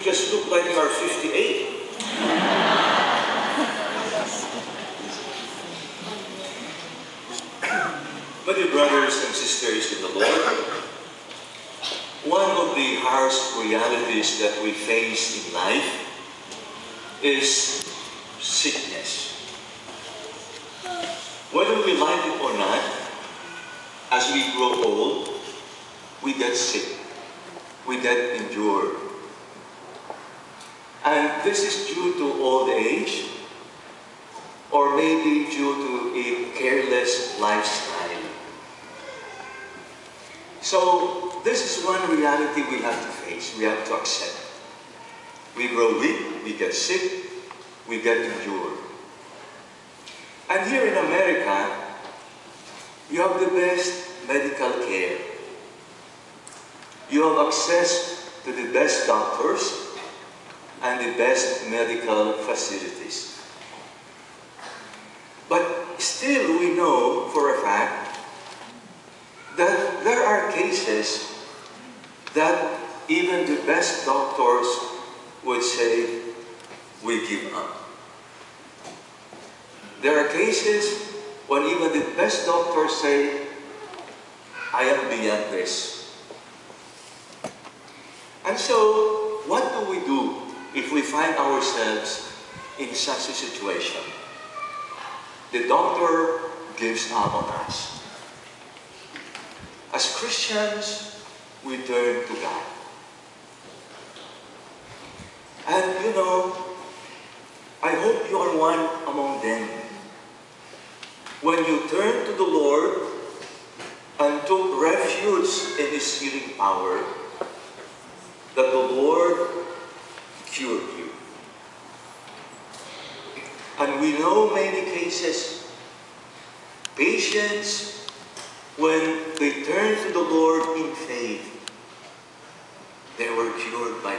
just look like you are 58. But dear brothers and sisters in the Lord, one of the harsh realities that we face in life is sickness. Whether we like it or not, as we grow old, we get sick, we get injured. And this is due to old age, or maybe due to a careless lifestyle. So this is one reality we have to face, we have to accept. We grow weak, we get sick, we get injured. And here in America, you have the best medical care. You have access to the best doctors and the best medical facilities. But still we know for a fact that there are cases that even the best doctors would say, we give up. There are cases when even the best doctors say, I am beyond this. And so, what do we do if we find ourselves in such a situation? The doctor gives up on us. As Christians, we turn to God. And you know, I hope you are one among them. When you turn to the Lord and took refuge in His healing power, that the Lord cured you. And we know many cases, patients, when they turned to the Lord in faith, they were cured by